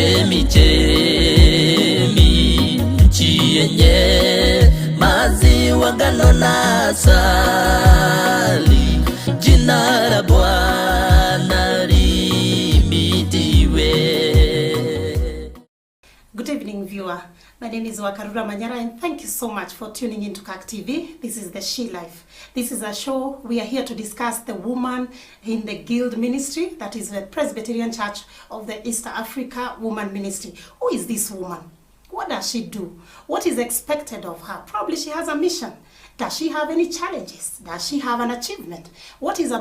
chemi chemi chienye maziwa ngano na asali, jina la Bwana lihimidiwe. Good evening, viewer. My name is Wakarura Manyara, and thank you so much for tuning into CAC TV. This is the She Life. This is a show. We are here to discuss the woman in the Guild Ministry, that is the Presbyterian Church of the East Africa Woman Ministry. Who is this woman? What does she do? What is expected of her? Probably she has a mission. Does she have any challenges? Does she have an achievement? What is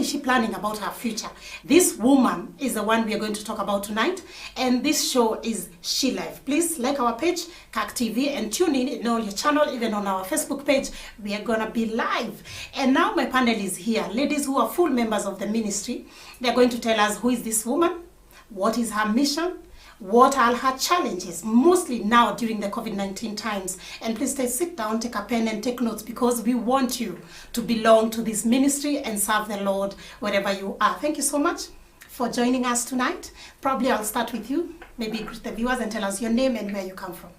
she planning about her future? This woman is the one we are going to talk about tonight, and this show is She Life. Please like our page, CAC TV, and tune in all your channel, even on our Facebook page. We are gonna be live. And now my panel is here, ladies who are full members of the ministry. They are going to tell us who is this woman, what is her mission, what are her challenges, mostly now during the COVID-19 times. And please sit down, take a pen and take notes, because we want you to belong to this ministry and serve the Lord wherever you are. Thank you so much for joining us tonight. Probably I'll start with you. Maybe greet the viewers and tell us your name and where you come from.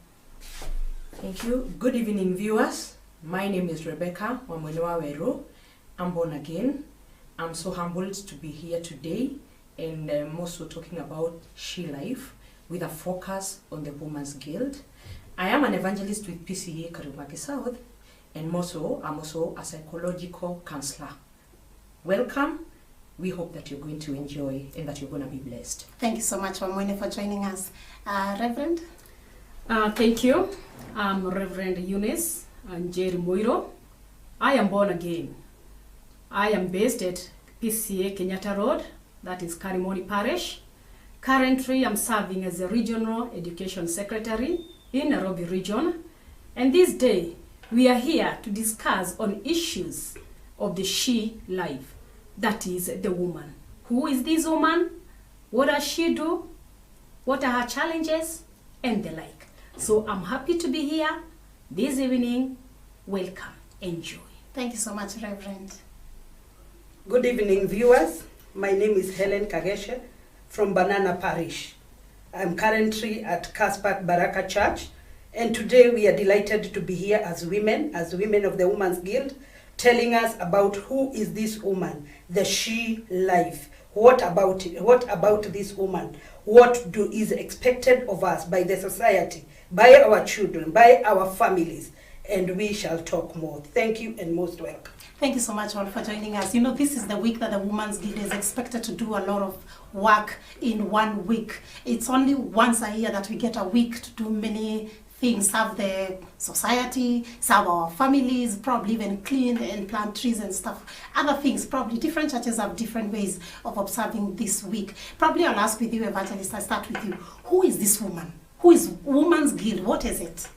Thank you. Good evening, viewers. My name is Rebecca Wamwenewawero. I'm born again. I'm so humbled to be here today, and I'm also talking about She Life, with a focus on the Women's Guild. I am an evangelist with PCA Karumaki South, and I'm also a psychological counselor. Welcome. We hope that you're going to enjoy and that you're going to be blessed. Thank you so much, Wamwene, for joining us. Reverend? Thank you. I'm Reverend Eunice Njeri Moiro. I am born again. I am based at PCA Kenyatta Road, that is Karimoni Parish. Currently, I'm serving as the Regional Education Secretary in Nairobi Region. And this day, we are here to discuss on issues of the She Life, that is the woman. Who is this woman? What does she do? What are her challenges? And the like. So I'm happy to be here this evening. Welcome. Enjoy. Thank you so much, Reverend. Good evening, viewers. My name is Helen Kageshe from Banana Parish. I'm currently at Kaspak Baraka Church, and today we are delighted to be here as women of the Women's Guild, telling us about who is this woman, the She Life. What about it? What about this woman? What is expected of us by the society, by our children, by our families? And we shall talk more. Thank you and most welcome. Thank you so much all for joining us. You know, this is the week that the Women's Guild is expected to do a lot of work in 1 week. It's only once a year that we get a week to do many things, serve the society, serve our families, probably even clean and plant trees and stuff. Other things, probably different churches have different ways of observing this week. Probably I'll ask with you, Evangelist, I'll start with you. Who is this woman? Who is Women's Guild? What is it?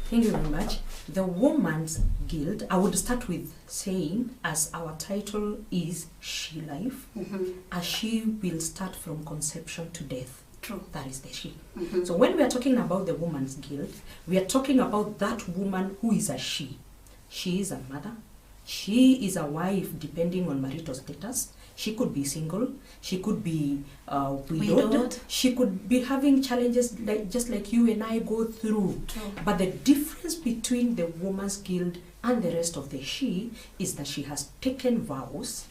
Thank you very much. The Women's Guild, I would start with saying, as our title is She Life, as she will start from conception to death. True. That is the she. So when we are talking about the Women's Guild, we are talking about that woman who is a she. She is a mother. She is a wife, depending on marital status. She could be single. She could be widowed. She could be having challenges just like you and I go through. True. But the difference between the Women's Guild and the rest of the she is that she has taken vows.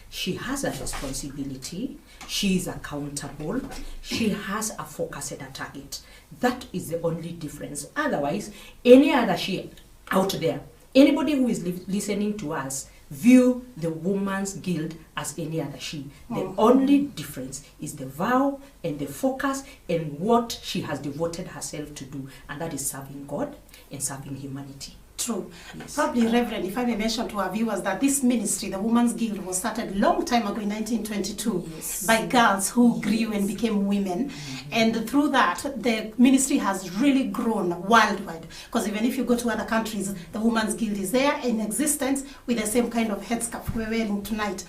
She has a responsibility. She is accountable. She has a focus and a target. That is the only difference. Otherwise, any other she out there, anybody who is listening to us, view the Women's Guild as any other she. The only difference is the vow and the focus and what she has devoted herself to do, and that is serving God and serving humanity. True. Yes. Probably, Reverend, if I may mention to our viewers that this ministry, the Women's Guild, was started long time ago in 1922 by girls who grew and became women. And through that, the ministry has really grown worldwide. Because even if you go to other countries, the Women's Guild is there in existence with the same kind of headscarf we're wearing tonight.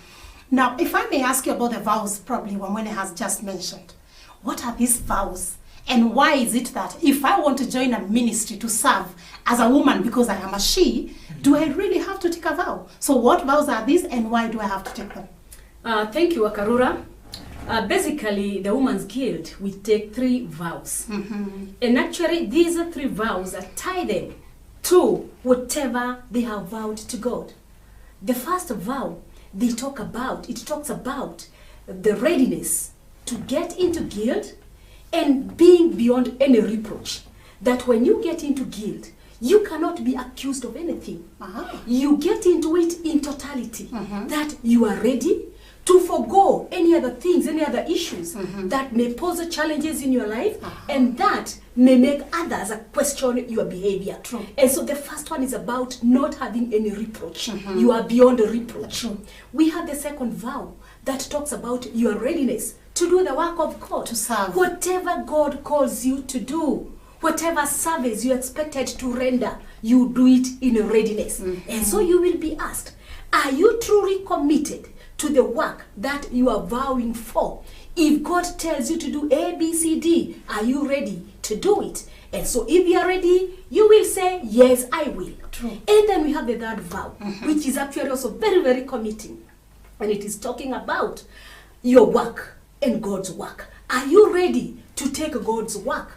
Now, if I may ask you about the vows, probably Wamwene has just mentioned. What are these vows? And why is it that if I want to join a ministry to serve as a woman because I am a she, do I really have to take a vow? So what vows are these and why do I have to take them? Thank you, Akarura. Basically, the Women's Guild, we take 3 vows. And actually, these 3 vows tie them to whatever they have vowed to God. The first vow it talks about the readiness to get into guild and being beyond any reproach. That when you get into guild, you cannot be accused of anything. You get into it in totality. That you are ready to forego any other things, any other issues that may pose challenges in your life and that may make others question your behavior. True. And so the first one is about not having any reproach. You are beyond a reproach. We have the second vow that talks about your readiness to do the work of God. To serve. Whatever God calls you to do, whatever service you expected to render, you do it in a readiness. And so you will be asked, are you truly committed to the work that you are vowing for? If God tells you to do A, B, C, D, are you ready to do it? And so if you are ready, you will say, yes, I will. True. And then we have the third vow, which is actually also very, very committing. And it is talking about your work and God's work. Are you ready to take God's work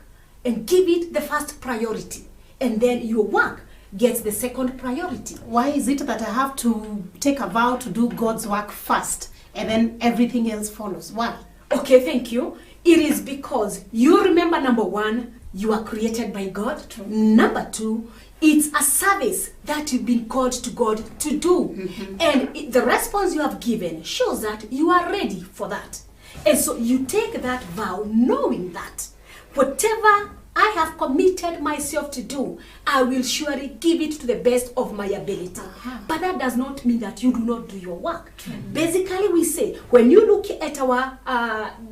and give it the first priority? And then your work gets the second priority. Why is it that I have to take a vow to do God's work first and then everything else follows? Why? Okay, thank you. It is because you remember, number 1, you are created by God. True. Number 2, it's a service that you've been called to God to do. And the response you have given shows that you are ready for that. And so you take that vow knowing that whatever I have committed myself to do, I will surely give it to the best of my ability. But that does not mean that you do not do your work. Basically, we say, when you look at our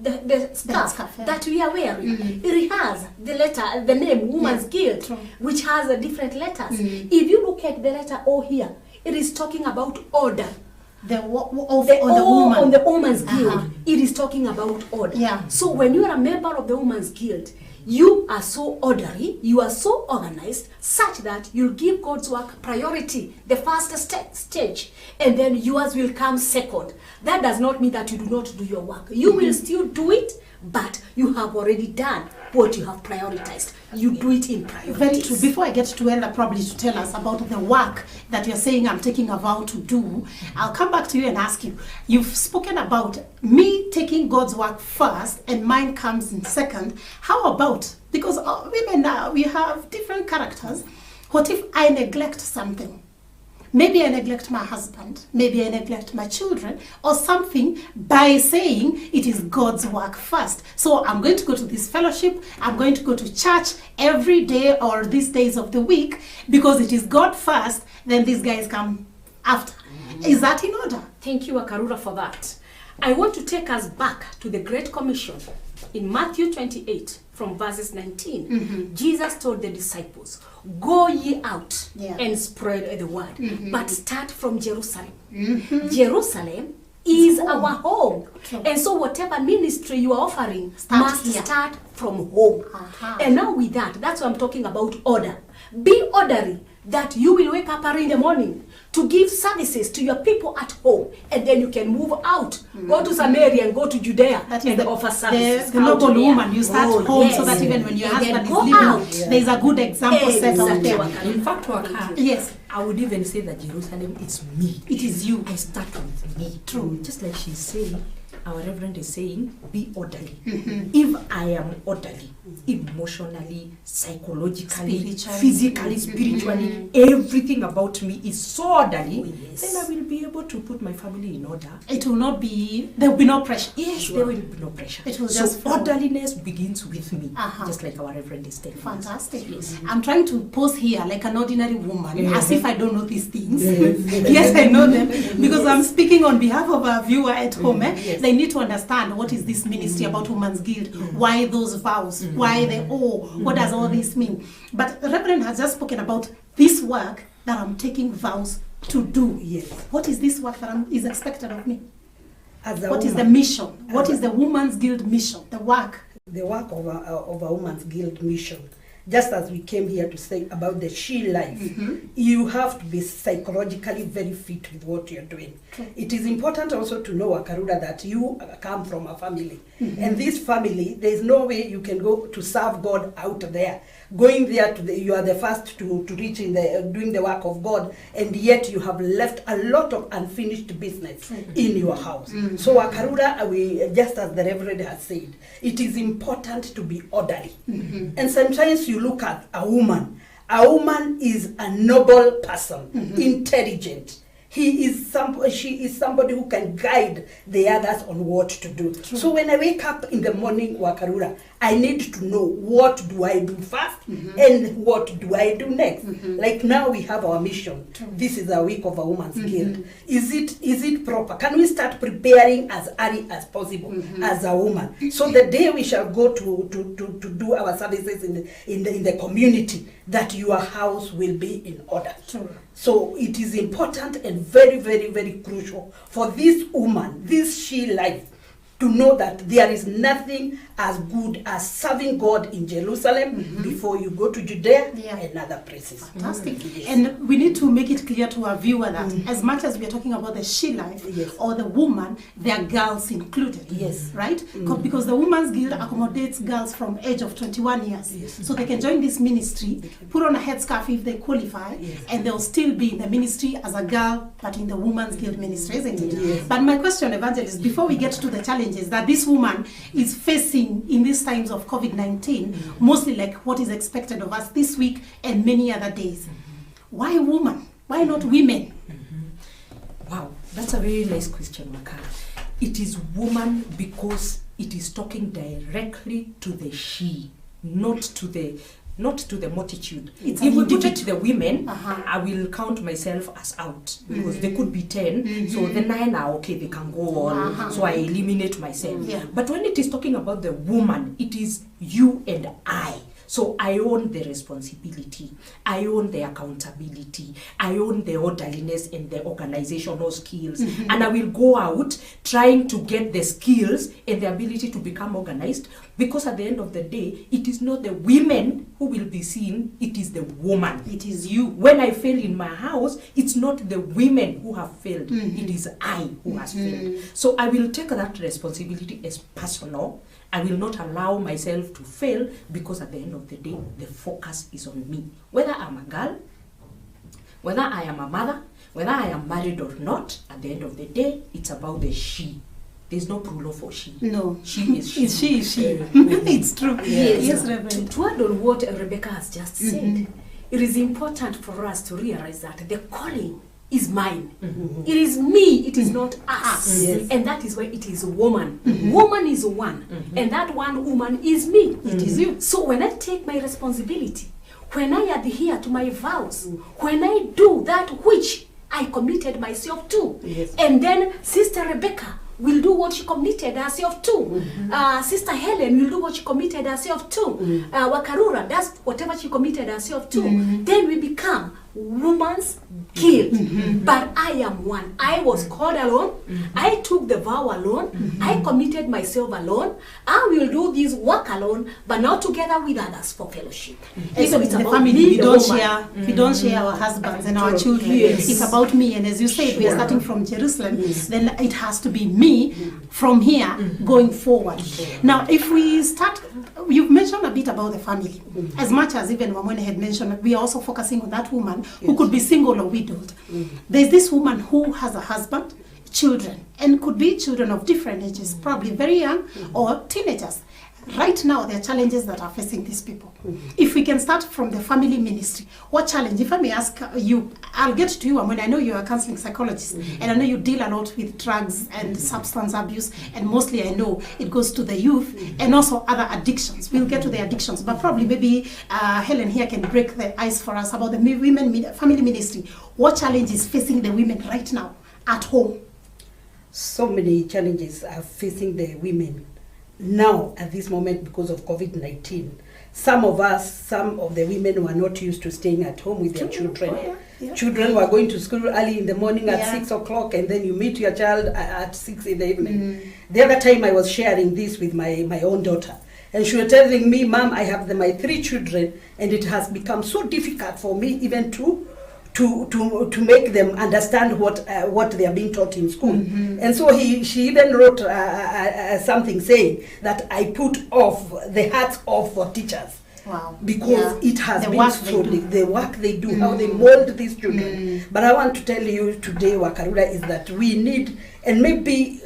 the scarf that we are wearing, it has the name Women's Guild, which has different letters. If you look at the letter O here, it is talking about order. On the Women's Guild, it is talking about order. Yeah. So when you are a member of the Women's Guild, you are so orderly, you are so organized, such that you'll give God's work priority, the first stage, and then yours will come second. That does not mean that you do not do your work. You will still do it, but you have already done what you have prioritized. You do it in priorities. Very true. Before I get to Ella probably to tell us about the work that you're saying I'm taking a vow to do, I'll come back to you and ask you. You've spoken about me taking God's work first and mine comes in second. How about, because women now, we have different characters. What if I neglect something? Maybe I neglect my husband, maybe I neglect my children, or something, by saying it is God's work first. So I'm going to go to this fellowship, I'm going to go to church every day or these days of the week, because it is God first, then these guys come after. Is that in order? Thank you, Akarura, for that. I want to take us back to the Great Commission in Matthew 28 from verses 19. Jesus told the disciples, go ye out and spread the word, but start from Jerusalem. Jerusalem is our home. And so whatever ministry you are offering must start from home. And now with that, that's what I'm talking about, order. Be orderly, that you will wake up early in the morning to give services to your people at home, and then you can move out, go to Samaria and go to Judea and offer services. The noble woman, you start home so that even when your husband is leaving, there is a good example set out there. In fact, yes, I would even say that Jerusalem is me. It is you. I start with me. True. Just like she's saying, our Reverend is saying, be orderly. If I am orderly, emotionally, psychologically, physically, spiritually, everything about me is so orderly, then I will be able to put my family in order. It will not be, there will be no pressure. Yes, there will be no pressure. It will so just flow. orderliness begins with me, just like our Reverend is telling us. Fantastic. I'm trying to pose here like an ordinary woman, as if I don't know these things. Yes, I know them, because I'm speaking on behalf of our viewer at home. They need to understand what is this ministry about Women's Guild, why those vows, why the what does all this mean. But the Reverend has just spoken about this work that I'm taking vows to do. Yes. What is this work that is expected of me? What is the mission? What is the Women's Guild mission? The work of a Women's Guild mission. just as we came here to say about the she life, you have to be psychologically very fit with what you're doing. It is important also to know, Wakarura, that you come from a family. And this family, there is no way you can go to serve God out there. Going there, you are the first to reach in doing the work of God, and yet you have left a lot of unfinished business in your house. So Wakarura, just as the Reverend has said, it is important to be orderly. And sometimes you look at a woman is a noble person, intelligent. She is somebody who can guide the others on what to do. So when I wake up in the morning, Wakarura, I need to know what do I do first and what do I do next. Like now we have our mission. This is a week of a woman's guild. Is it proper? Can we start preparing as early as possible as a woman? So the day we shall go to do our services in the community, that your house will be in order. So it is important and very, very, very crucial for this woman, this she life, to know that there is nothing as good as serving God in Jerusalem before you go to Judea and other places. Fantastic. And we need to make it clear to our viewer that as much as we are talking about the she life or the woman, there are girls included. Right? Because the Women's Guild accommodates girls from age of 21 years. So they can join this ministry, put on a headscarf if they qualify, and they'll still be in the ministry as a girl, but in the Women's Guild ministry, isn't it? But my question, Evangelist, before we get to the challenges that this woman is facing in these times of COVID-19, mostly like what is expected of us this week and many other days. Why woman? Why not women? Wow, that's a very nice question, Makara. It is woman because it is talking directly to the she, not to the multitude. If we put it to the women, I will count myself as out because they could be 10, so the 9 are okay, they can go on, so I eliminate myself. But when it is talking about the woman, it is you and I. So I own the responsibility, I own the accountability, I own the orderliness and the organizational skills, and I will go out trying to get the skills and the ability to become organized, because at the end of the day, it is not the women who will be seen, it is the woman. It is you. When I fail in my house, it's not the women who have failed, it is I who has failed. So I will take that responsibility as personal. I will not allow myself to fail, because at the end of the day, the focus is on me. Whether I'm a girl, whether I am a mother, whether I am married or not, at the end of the day, it's about the she. There's no plural for she. No. She is she. She. It's true. Yes, Reverend. To add on what Rebecca has just said, it is important for us to realize that the calling is mine. It is me, it is not us. And that is why it is woman. Woman is one, and that one woman is me. It is you. So when I take my responsibility, when I adhere to my vows, when I do that which I committed myself to, and then Sister Rebecca will do what she committed herself to. Sister Helen will do what she committed herself to. Wakarura does whatever she committed herself to. Then we become woman's guild. But I am one. I was called alone. I took the vow alone. I committed myself alone. I will do this work alone, but not together with others for fellowship. And so it's in the about family, me, we the don't woman. share. We don't share our husbands and our children. It's about me. And as you said, we are starting from Jerusalem. Then it has to be me from here going forward. Now, if we start, you've mentioned a bit about the family. As much as even Wamwene had mentioned, we are also focusing on that woman who could be single or widowed. There's this woman who has a husband, children, and could be children of different ages, probably very young or teenagers. Right now, there are challenges that are facing these people. If we can start from the family ministry, what challenge? If I may ask you, I'll get to you, when I know you're a counseling psychologist, and I know you deal a lot with drugs and substance abuse, and mostly I know it goes to the youth and also other addictions. We'll get to the addictions, but probably maybe Helen here can break the ice for us about the women family ministry. What challenge is facing the women right now at home? So many challenges are facing the women now at this moment because of COVID-19. Some of the women were not used to staying at home with their children. Children were going to school early in the morning at 6 o'clock, and then you meet your child at 6 in the evening. The other time I was sharing this with my own daughter. And she was telling me, Mom, I have my 3 children, and it has become so difficult for me even to make them understand what they are being taught in school. And so she even wrote something saying that I put off the hats off for teachers. Wow. Because it has The been work so they do. the work they do, how they mold these children. But I want to tell you today, Wakarura, is that we need, and maybe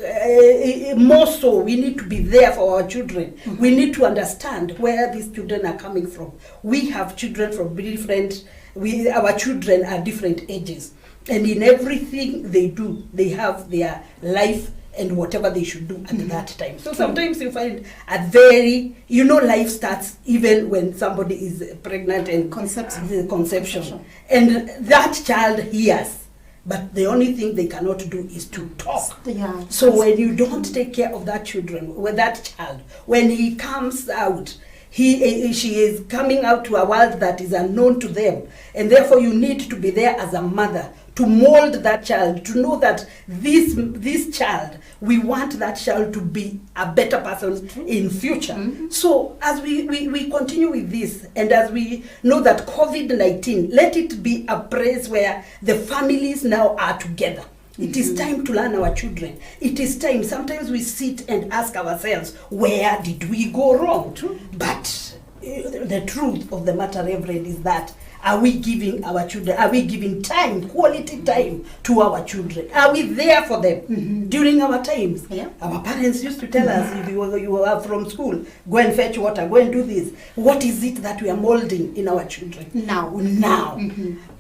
more so, we need to be there for our children. We need to understand where these children are coming from. We have children from different, our children are different ages. And in everything they do, they have their life and whatever they should do at that time. So sometimes you find life starts even when somebody is pregnant and conception. And that child hears, but the only thing they cannot do is to talk. Yeah. So when you don't take care of that child, when he comes out, she is coming out to a world that is unknown to them, and therefore you need to be there as a mother to mold that child, to know that this child, we want that child to be a better person in future. So as we continue with this, and as we know that COVID-19, let it be a place where the families now are together. It is time to learn our children. It is time. Sometimes we sit and ask ourselves, where did we go wrong? But the truth of the matter, Reverend, is that are we giving our children, are we giving time, quality time to our children? Are we there for them during our times? Yeah. Our parents used to tell us, if you were from school, go and fetch water, go and do this. What is it that we are molding in our children? Now.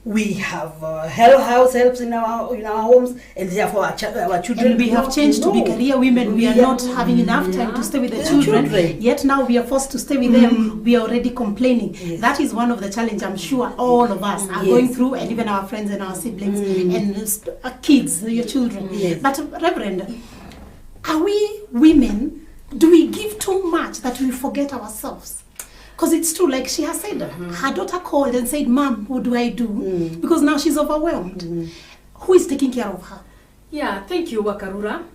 We have helps in our homes, and therefore our children. And we have changed to be career women. We are not having enough time to stay with the children. Yet now we are forced to stay with them. We are already complaining. Yes. That is one of the challenges I'm sure all of us are going through, and even our friends and our siblings and kids, your children. Yes. But Reverend, are we women, do we give too much that we forget ourselves? Because it's true, like she has said, her daughter called and said, Mom, what do I do? Because now she's overwhelmed. Who is taking care of her? Yeah, thank you, Wakarura.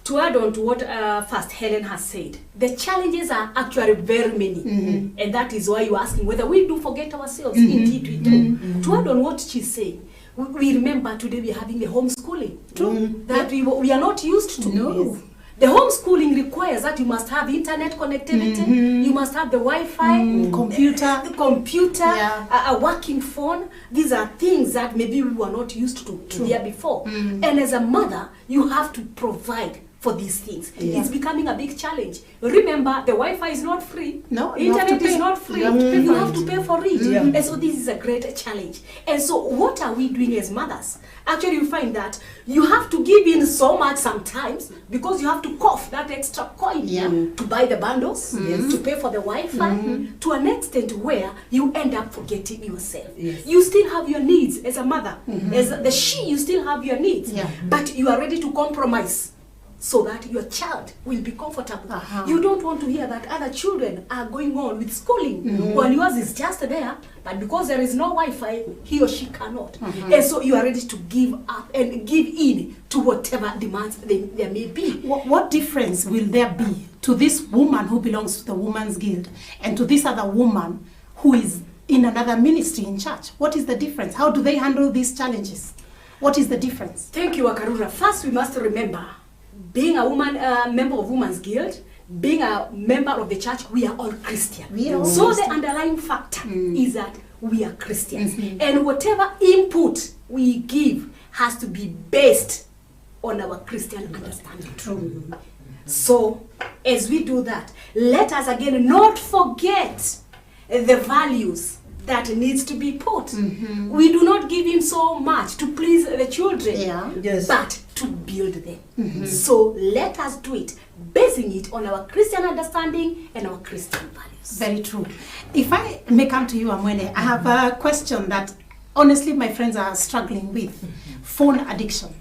To add on to what First Helen has said, the challenges are actually very many. And that is why you're asking whether we do forget ourselves. Indeed, we do. To add on what she's saying, we remember today we are having the homeschooling. That we are not used to. No. Yes. The homeschooling requires that you must have internet connectivity, you must have the Wi-Fi, computer, a working phone. These are things that maybe we were not used to there before. And as a mother, you have to provide for these things. It's becoming a big challenge. Remember, the Wi-Fi is not free. No, you internet is not free. You have to pay for it. Yeah. And so this is a great challenge. And so what are we doing as mothers? Actually, you find that you have to give in so much sometimes because you have to cough that extra coin to buy the bundles, to pay for the Wi-Fi, to an extent where you end up forgetting yourself. Yes. You still have your needs as a mother. As you still have your needs. But you are ready to compromise so that your child will be comfortable. You don't want to hear that other children are going on with schooling while yours is just there, but because there is no Wi-Fi, he or she cannot. And so you are ready to give up and give in to whatever demands there may be. What difference will there be to this woman who belongs to the Women's Guild and to this other woman who is in another ministry in church? What is the difference? How do they handle these challenges? What is the difference? Thank you, Wakarura. First, we must remember, being a woman, member of Women's Guild, being a member of the church, we are all Christian. So the underlying factor is that we are Christians. And whatever input we give has to be based on our Christian understanding. So as we do that, let us again not forget the values that needs to be put. We do not give in so much to please the children, but to build them. So let us do it, basing it on our Christian understanding and our Christian values. Very true. If I may come to you, Amwene, I have a question that honestly my friends are struggling with. Phone addiction.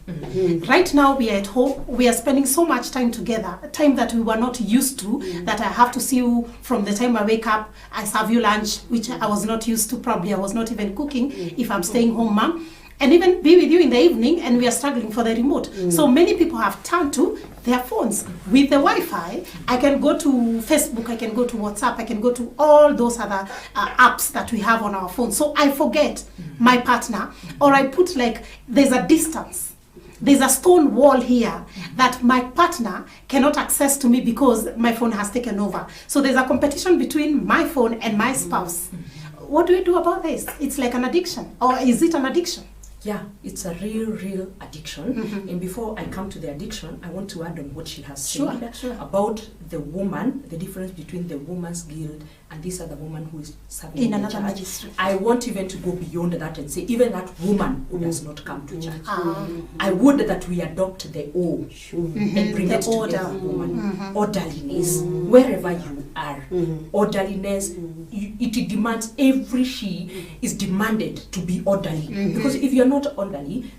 Right now we are at home, we are spending so much time together, time that we were not used to, that I have to see you from the time I wake up, I serve you lunch, which I was not used to, probably I was not even cooking if I'm staying home, mom. and even be with you in the evening, and we are struggling for the remote. So many people have turned to their phones. With the Wi-Fi, I can go to Facebook, I can go to WhatsApp, I can go to all those other apps that we have on our phone. So I forget my partner, or I put like, there's a distance. There's a stone wall here that my partner cannot access to me because my phone has taken over. So there's a competition between my phone and my spouse. What do we do about this? It's like an addiction, or is it an addiction? Yeah, it's a real addiction. And before I come to the addiction, I want to add on what she has said about the woman, the difference between the woman's guild and this other woman who is serving in another ministry. I want even to go beyond that and say, even that woman who does not come to church. I would that we adopt the O and bring it to every woman. Orderliness, wherever you are. Orderliness, it demands, every she is demanded to be orderly. Because if you're not orderly,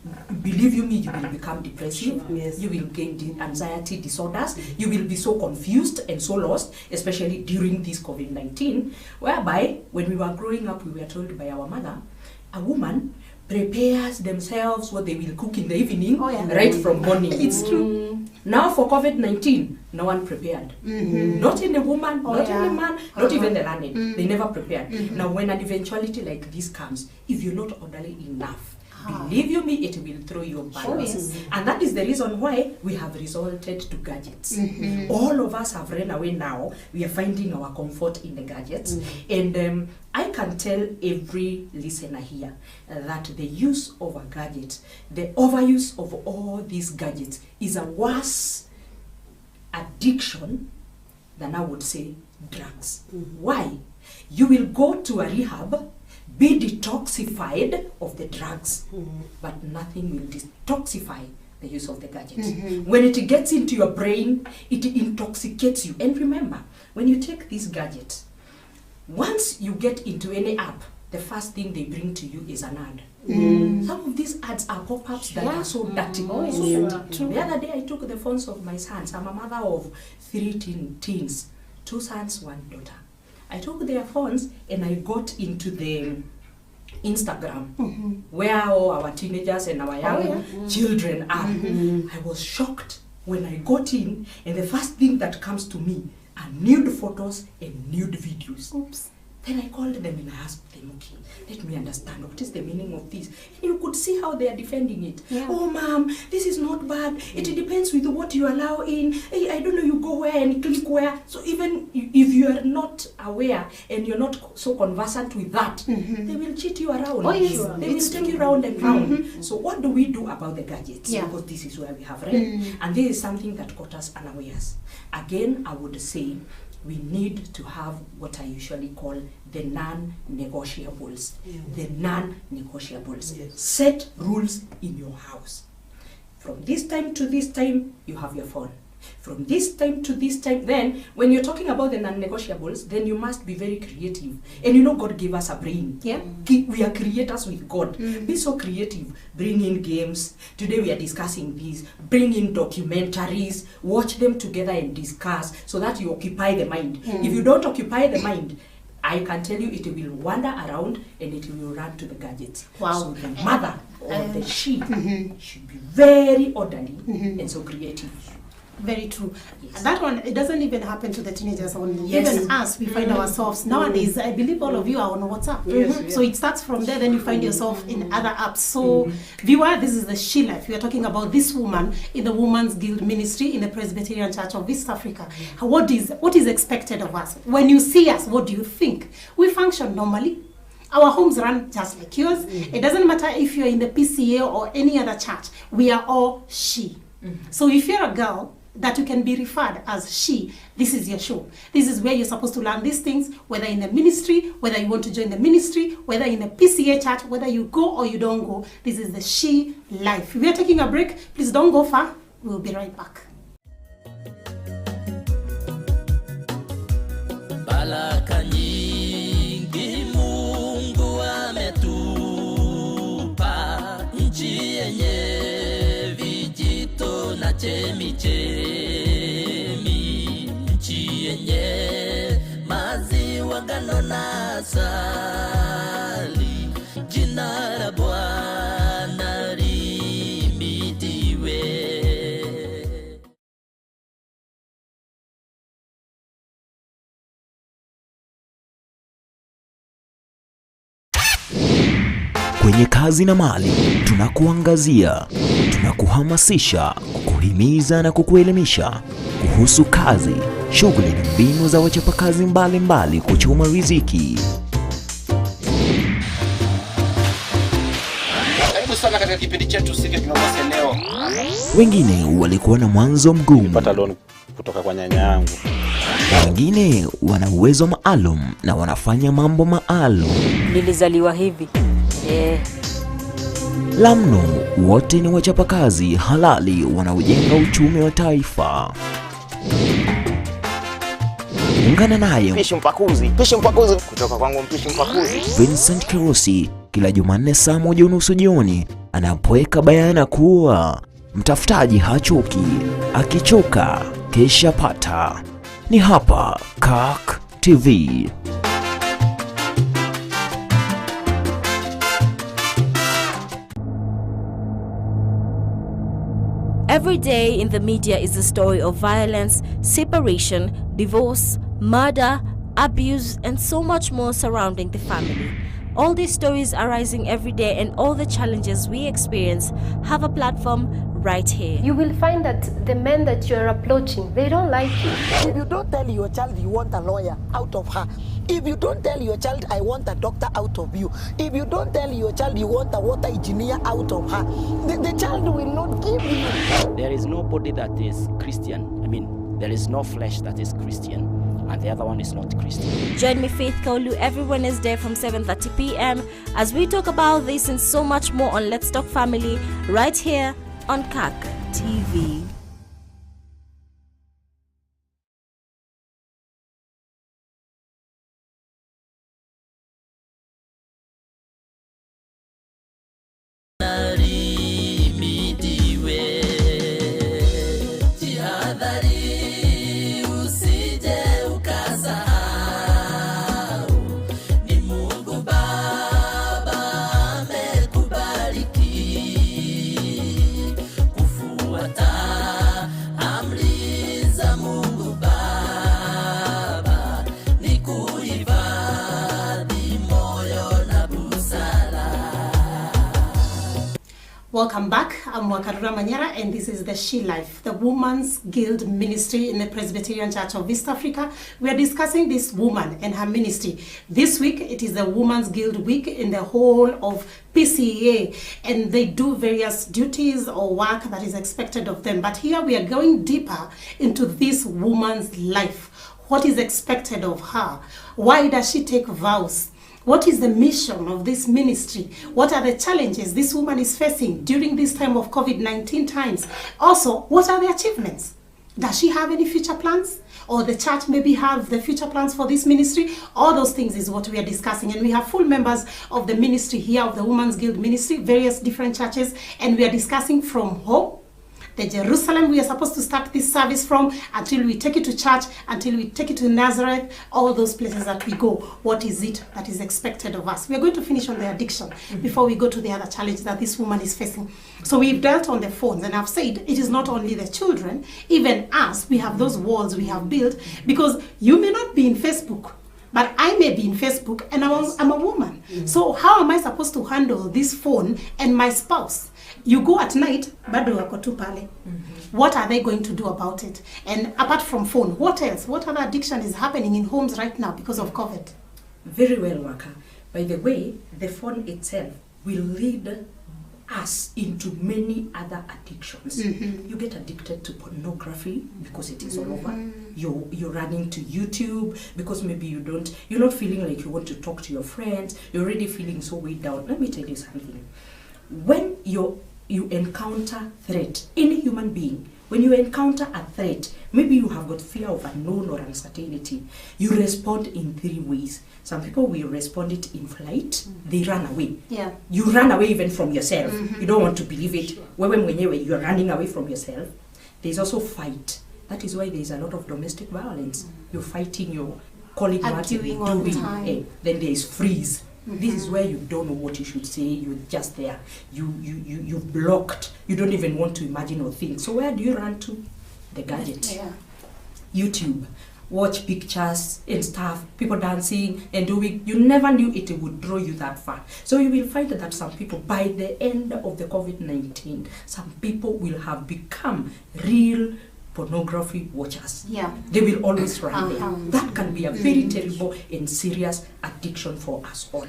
believe you me, you will become depressive. You will gain anxiety disorders. You will be so confused and so lost, especially during this COVID-19, whereby when we were growing up, we were told by our mother, a woman prepares themselves what they will cook in the evening, right from morning. It's true. Now for COVID-19, no one prepared. Not in the woman, not in the man, not even the learned. They never prepared. Now when an eventuality like this comes, if you're not orderly enough, believe you me, it will throw you balance. And that is the reason why we have resorted to gadgets. All of us have run away now. We are finding our comfort in the gadgets. And I can tell every listener here that the use of a gadget, the overuse of all these gadgets is a worse addiction than I would say drugs. Why? You will go to a rehab, be detoxified of the drugs, but nothing will detoxify the use of the gadget. When it gets into your brain, it intoxicates you. And remember, when you take this gadget, once you get into any app, the first thing they bring to you is an ad. Some of these ads are pop-ups that are so dirty. The other day I took the phones of my sons. I'm a mother of 3 teens, 2 sons, 1 daughter. I took their phones and I got into the Instagram, where all our teenagers and our young children are. I was shocked when I got in, and the first thing that comes to me are nude photos and nude videos. Oops. Then I called them and I asked them, okay, let me understand, what is the meaning of this? And you could see how they are defending it. Oh, ma'am, this is not bad. It depends with what you allow in. Hey, I don't know, you go where and click where. So even if you are not aware and you're not so conversant with that, they will cheat you around. They will take you round and round. So what do we do about the gadgets? Because this is where we have read. And this is something that caught us unawares. Again, I would say, we need to have what I usually call the non-negotiables. The non-negotiables. Set rules in your house. From this time to this time, you have your phone. From this time to this time, then when you're talking about the non-negotiables, then you must be very creative. And you know, God gave us a brain. We are creators with God. Be so creative. Bring in games. Today we are discussing these. Bring in documentaries. Watch them together and discuss so that you occupy the mind. If you don't occupy the mind, I can tell you it will wander around and it will run to the gadgets. So the mother or the she should be very orderly and so creative. Very true. That one, it doesn't even happen to the teenagers only. Even us, we find ourselves nowadays. I believe all of you are on WhatsApp. So it starts from there, then you find yourself in other apps. So viewer, this is the She Life. We are talking about this woman in the Women's Guild Ministry in the Presbyterian Church of East Africa. What is expected of us? When you see us, what do you think? We function normally. Our homes run just like yours. It doesn't matter if you're in the PCA or any other church. We are all she. So if you're a girl that you can be referred as she, this is your show. This is where you're supposed to learn these things, whether in the ministry, whether you want to join the ministry, whether in a PCA church, whether you go or you don't go. This is the She Life. We are taking a break. Please don't go far. We'll be right back. Baraka nyingi Mungu ametupa, nchi yenye vijito na chemichemi, nchi yenye maziwa, ngano na asali. Jina la Bwana Kwenye kazi na mali, tunakuangazia, tunakuhamasisha, kukuhimiza na kukuelimisha kuhusu kazi, shughuli na mbinu za wachapakazi mbalimbali kuchuma riziki. Karibu sana katika kipindi chetu siku ya Jumamosi leo. Wengine walikuwa na mwanzo mgumu. Nilipata loan kutoka kwa nyanya yangu. Wengine wana uwezo maalum na wanafanya mambo maalum. Nilizaliwa hivi. La mno, wote ni wachapakazi halali wanaojenga uchumi wa taifa. Ungana naye Mpishi mpakuzi kutoka kwangu Mpishi Mpakuzi Vincent Kirusi kila Jumanne saa 1:30 jioni, anapoweka bayana kuwa mtafutaji hachoki, akichoka kesha pata. Ni hapa CAK TV. Every day in the media is a story of violence, separation, divorce, murder, abuse, and so much more surrounding the family. All these stories are rising every day, and all the challenges we experience have a platform right here. You will find that the men that you are approaching, they don't like you. If you don't tell your child you want a lawyer out of her, if you don't tell your child I want a doctor out of you, if you don't tell your child you want a water engineer out of her, the child will not give you. There is nobody that is Christian. I mean, there is no flesh that is Christian, and the other one is not Christian. Join me, Faith Kaulu, every Wednesday from 7:30 p.m. as we talk about this and so much more on Let's Talk Family right here on CAK TV. Welcome back. I'm Wakarura Manyara, and this is the She Life, the Women's Guild Ministry in the Presbyterian Church of East Africa. We are discussing this woman and her ministry. This week, it is the Women's Guild Week in the whole of PCEA, and they do various duties or work that is expected of them. But here we are going deeper into this woman's life. What is expected of her? Why does she take vows? What is the mission of this ministry? What are the challenges this woman is facing during this time of COVID-19 times? Also, what are the achievements? Does she have any future plans? Or the church maybe have the future plans for this ministry? All those things is what we are discussing. And we have full members of the ministry here, of the Women's Guild Ministry, various different churches. And we are discussing from home, the Jerusalem we are supposed to start this service from, until we take it to church, until we take it to Nazareth, all those places that we go. What is it that is expected of us? We are going to finish on the addiction before we go to the other challenge that this woman is facing. So we've dealt on the phones, and I've said it is not only the children, even us, we have those walls we have built, because you may not be in Facebook, but I may be in Facebook, and I'm a woman. So how am I supposed to handle this phone and my spouse? You go at night, bado wako tu pale. What are they going to do about it? And apart from phone, what else? What other addiction is happening in homes right now because of COVID? Very well, Waka. By the way, the phone itself will lead us into many other addictions. You get addicted to pornography because it is all over. You're running to YouTube because maybe you're not feeling like you want to talk to your friends. You're already feeling so weighed down. Let me tell you something. When you encounter threat, any human being, when you encounter a threat, maybe you have got fear of unknown or uncertainty, you respond in 3 ways. Some people will respond it in flight, they run away. Yeah. You run away even from yourself. You don't want to believe it. When you're running away from yourself. There's also fight. That is why there's a lot of domestic violence. You're fighting, you're calling Arguing all the time. Then there's freeze. This is where you don't know what you should say. You're just there. You've blocked. You don't even want to imagine or think. So where do you run to? The gadget. Yeah. YouTube. watch pictures and stuff, people dancing and doing, you never knew it would draw you that far. So you will find that some people, by the end of the COVID-19, some people will have become real pornography watchers. Yeah. They will always run there. That can be a very terrible and serious addiction for us all.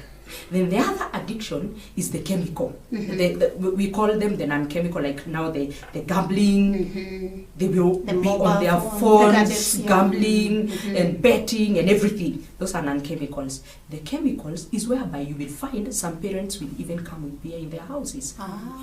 Then the other addiction is the chemical. We call them the non-chemical, like now the gambling, they will be on their phones, gambling and betting and everything. Those are non-chemicals. The chemicals is whereby you will find some parents will even come with beer in their houses.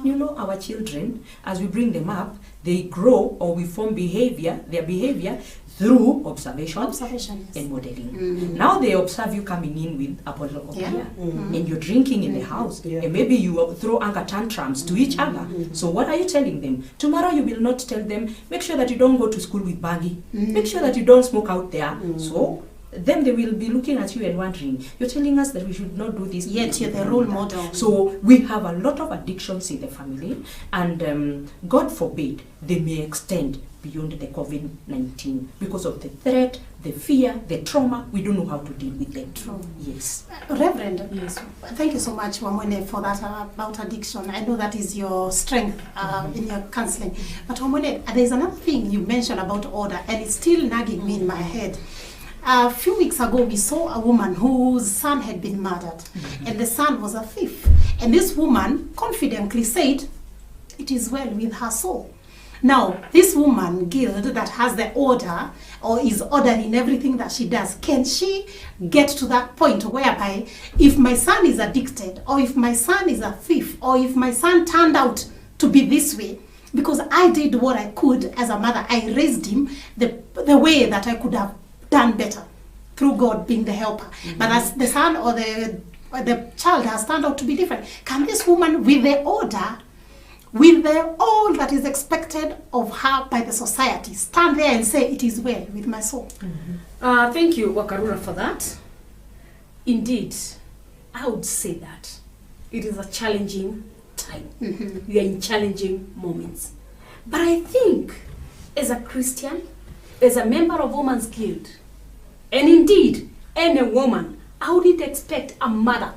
You know, our children, as we bring them up, they grow or we form their behavior through observation and modeling. Now they observe you coming in with a bottle of beer and you're drinking in the house and maybe you throw anger tantrums to each other. So what are you telling them? Tomorrow you will not tell them, make sure that you don't go to school with baggy, make sure that you don't smoke out there. So then they will be looking at you and wondering, you're telling us that we should not do this. Yet you're the role model. So we have a lot of addictions in the family, and God forbid they may extend beyond the COVID-19 because of the threat, the fear, the trauma. We don't know how to deal with them. True. Yes. Reverend, yes. Thank you so much, Wamwene, for that about addiction. I know that is your strength in your counseling. But Wamwene, there's another thing you mentioned about order, and it's still nagging me in my head. A few weeks ago, we saw a woman whose son had been murdered, and the son was a thief. And this woman confidently said, it is well with her soul. Now, this woman, guild, that has the order, or is ordered in everything that she does, can she get to that point whereby if my son is addicted, or if my son is a thief, or if my son turned out to be this way, because I did what I could as a mother, I raised him the way that I could have done better through God being the helper. But as the son or the child has turned out to be different, can this woman, with the order, with all that is expected of her by the society, stand there and say, it is well with my soul? Thank you, Wakarura, for that. Indeed, I would say that it is a challenging time. We are in challenging moments. But I think, as a Christian, as a member of Women's Guild, and indeed, any woman, I wouldn't expect a mother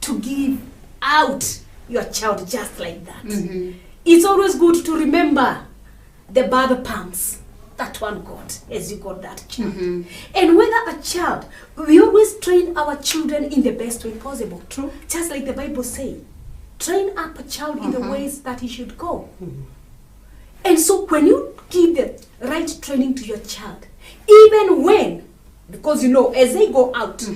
to give out your child just like that. It's always good to remember the birth pangs that one got as you got that child. And whether a child, we always train our children in the best way possible. True. Just like the Bible says, train up a child in the ways that he should go. And so when you give the right training to your child, even when, because you know, as they go out,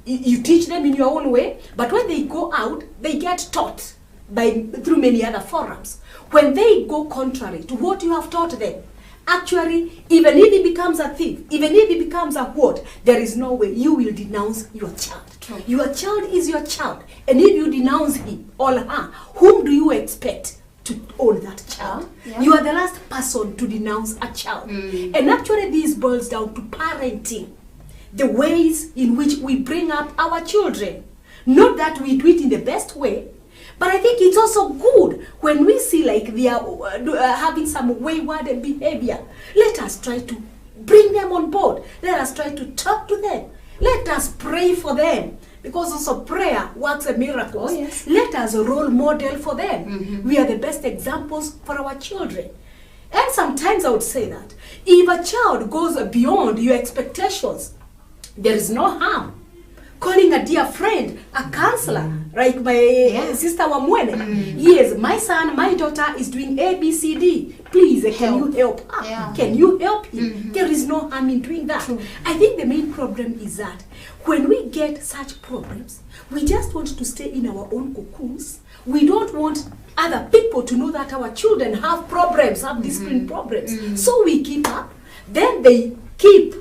you teach them in your own way, but when they go out, they get taught through many other forums. When they go contrary to what you have taught them, actually, even if he becomes a thief, even if he becomes a what, there is no way you will denounce your child. True. Your child is your child, and if you denounce him or her, whom do you expect to own that child? You are the last person to denounce a child. And actually this boils down to parenting, the ways in which we bring up our children. Not that we do it in the best way, but I think it's also good when we see like they are having some wayward behavior. Let us try to bring them on board. Let us try to talk to them. Let us pray for them. Because also prayer works a miracle. Let us role model for them. We are the best examples for our children. And sometimes I would say that if a child goes beyond your expectations, there is no harm calling a dear friend, a counselor, like my sister Wamwene. Yes, my son, my daughter is doing A, B, C, D. Please, can you help her? Can you help him? There is no harm in doing that. I think the main problem is that when we get such problems, we just want to stay in our own cocoons. We don't want other people to know that our children have problems, have discipline problems. So we keep up. Then they keep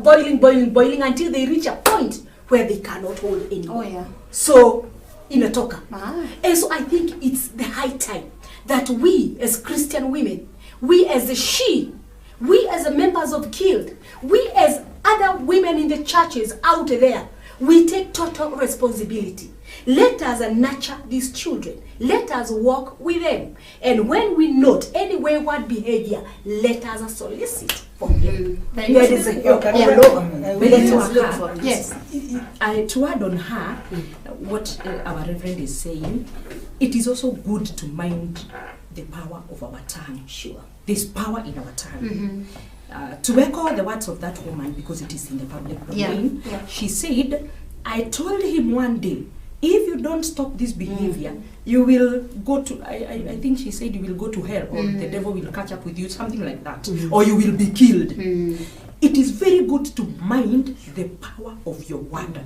boiling until they reach a point where they cannot hold anymore. So, inatoka. And so I think it's the high time that we as Christian women, we as we as members of Guild, we as other women in the churches out there, We take total responsibility. Let us nurture these children. Let us walk with them. And when we note any wayward behavior, let us solicit for them. Let us look for it. Yes. To add on her, what our Reverend is saying, it is also good to mind the power of our tongue. Sure. There's power in our tongue. To echo the words of that woman, because it is in the public domain, she said, I told him one day, if you don't stop this behavior, you will go to, I think she said you will go to hell, or the devil will catch up with you, something like that, or you will be killed. It is very good to mind the power of your word,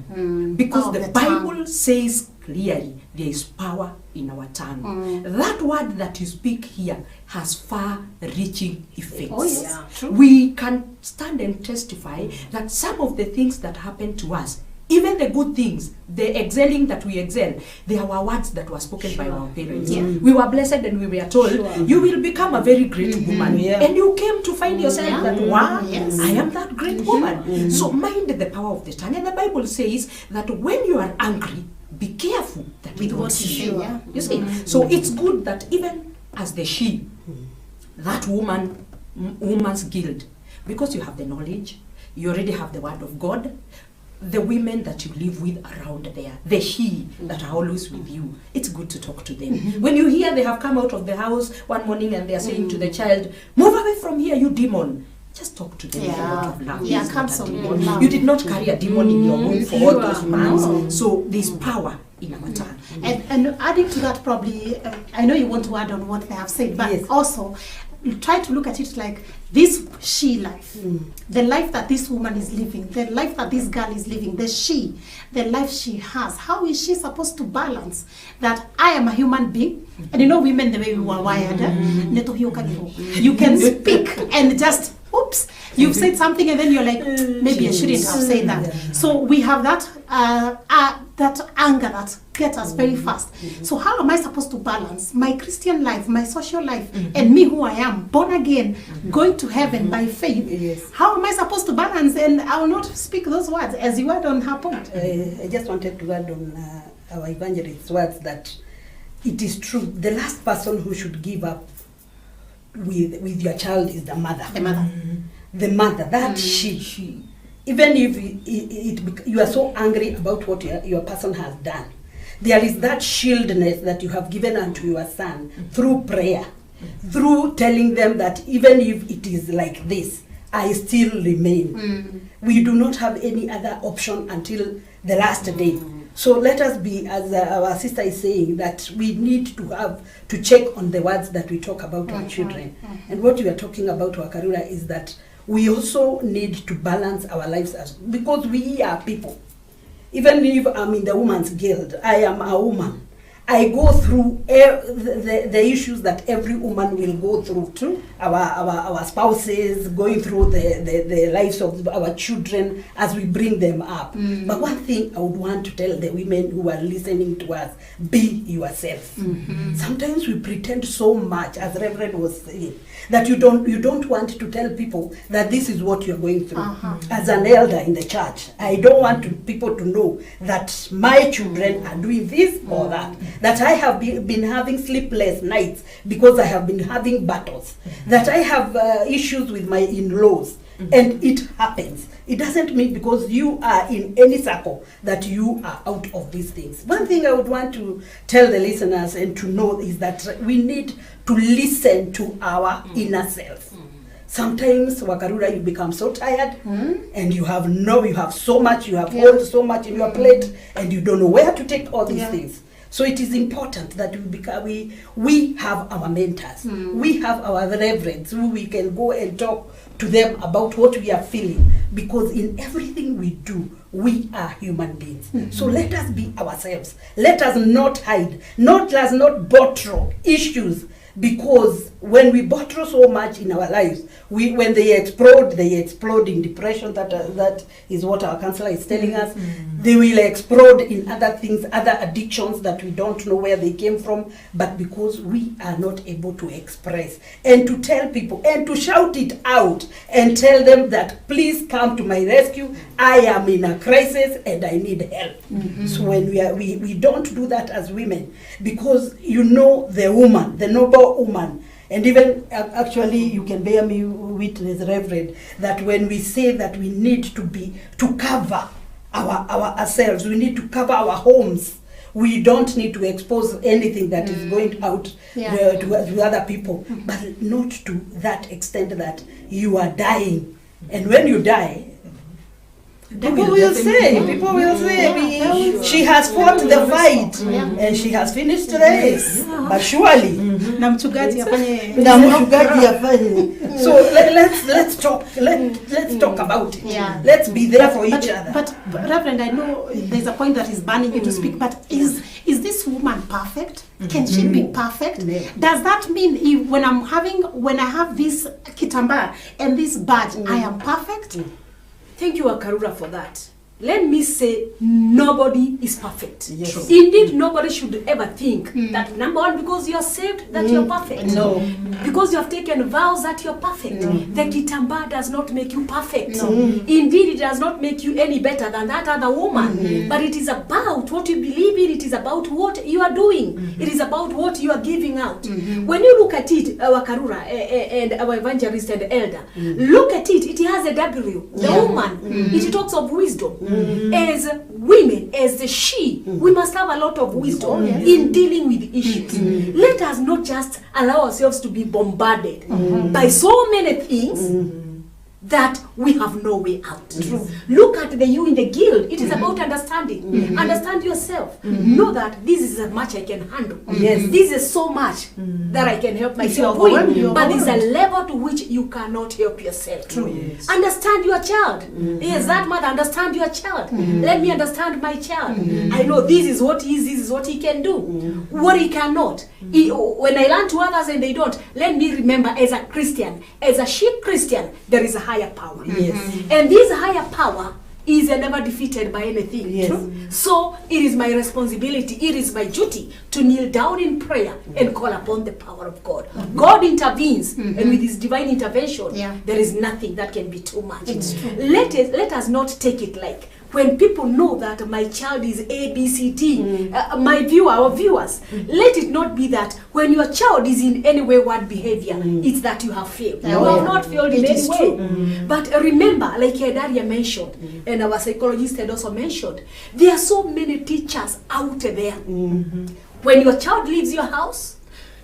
because the Bible says clearly there is power in our tongue. That word that you speak here has far-reaching effects. Oh, yes. True. We can stand and testify that some of the things that happen to us, even the good things, the excelling that we excel, they are our words that were spoken by our parents. We were blessed and we were told, you will become a very great woman. And you came to find yourself that, wow, I am that great woman. So mind the power of the tongue. And the Bible says that when you are angry, be careful that with what you say. You see? So it's good that even as the she, that woman's guild, because you have the knowledge, you already have the word of God, the women that you live with around there, the she that are always with you, it's good to talk to them. When you hear they have come out of the house one morning and they are saying to the child, move away from here, you demon. Just talk to them with a lot of love. Yeah, counsel with love. You did not carry a demon in your home for all those months. So there's power in our tongue. And adding to that, probably, I know you want to add on what they have said, but also try to look at it like this she life, the life that this woman is living, the life that this girl is living, the life she has. How is she supposed to balance that I am a human being? And you know, women, the way we were wired, you can speak and just, oops, you've said something and then you're like, maybe I shouldn't have said that. So we have that that anger that gets us very fast. So how am I supposed to balance my Christian life, my social life, and me who I am, born again, going to heaven by faith? How am I supposed to balance? And I will not speak those words as you were on her point. I just wanted to add on our evangelist's words that it is true. The last person who should give up with your child is the mother. The mother. The mother, that she. Even if you are so angry about what your person has done, there is that shieldness that you have given unto your son through prayer, through telling them that even if it is like this, I still remain. We do not have any other option until the last day. So let us be, as our sister is saying, that we need to check on the words that we talk about our children. And what you are talking about, Wakarura, is that we also need to balance our lives because we are people. Even if I'm in the woman's guild, I am a woman. I go through the issues that every woman will go through. Our spouses, going through the lives of our children as we bring them up. But one thing I would want to tell the women who are listening to us, be yourself. Sometimes we pretend so much, as Reverend was saying, that you don't want to tell people that this is what you're going through. As an elder in the church, I don't want people to know that my children are doing this or that I have been having sleepless nights because I have been having battles, that I have issues with my in-laws, and it happens. It doesn't mean because you are in any circle that you are out of these things. One thing I would want to tell the listeners and to know is that we need to listen to our inner self. Sometimes, Wakarura, you become so tired and you have so much, you have hold so much in your plate and you don't know where to take all these things. So it is important that we have our mentors, we have our reverends who we can go and talk to them about what we are feeling, because in everything we do, we are human beings. So let us be ourselves. Let us not hide. Let us not bottle issues because when we bottle so much in our lives, when they explode in depression. That is what our counselor is telling us. They will explode in other things, other addictions that we don't know where they came from, but because we are not able to express and to tell people and to shout it out and tell them that please come to my rescue. I am in a crisis and I need help. So when we don't do that as women, because you know the woman, the noble woman. And even actually, you can bear me witness, Reverend, that when we say that we need to cover ourselves, we need to cover our homes. We don't need to expose anything that is going out to other people, but not to that extent that you are dying. And when you die, people will say, she has fought the fight and she has finished the race. But surely, Na mchungaji afanye. So let's talk about it. Yeah. Let's be there for each other. But Reverend, I know there's a point that is burning you to speak, but is this woman perfect? Can she be perfect? Does that mean when I have this kitamba and this badge, I am perfect? Thank you, Akarura, for that. Let me say, nobody is perfect. Yes. Indeed, nobody should ever think that, number one, because you are saved, that you're perfect. No. Because you have taken vows that you're perfect. The kitamba does not make you perfect. No. Indeed, it does not make you any better than that other woman. But it is about what you believe in. It is about what you are doing. It is about what you are giving out. When you look at it, our Karura and our evangelist and elder, look at it. It has a W, the woman. It talks of wisdom. As women, as the she, we must have a lot of wisdom in dealing with issues. Let us not just allow ourselves to be bombarded by so many things that we have no way out. Look at the you in the guild. It is about understanding. Understand yourself. Know that this is as much I can handle. This is so much that I can help myself with. But there's a level to which you cannot help yourself. Understand your child. Yes, that mother, understand your child. Let me understand my child. I know this is what he is, this is what he can do. What he cannot. When I learn to others and they don't, let me remember as a Christian, as a sheep Christian, there is a higher power. And this higher power is never defeated by anything. So it is my responsibility, it is my duty to kneel down in prayer and call upon the power of God. God intervenes, and with his divine intervention, there is nothing that can be too much. Let us not take it like when people know that my child is A, B, C, D, my viewer or viewers, let it not be that when your child is in any wayward behavior, it's that you have failed. You have not failed in any way. But remember, like Daria mentioned, and our psychologist had also mentioned, there are so many teachers out there. When your child leaves your house,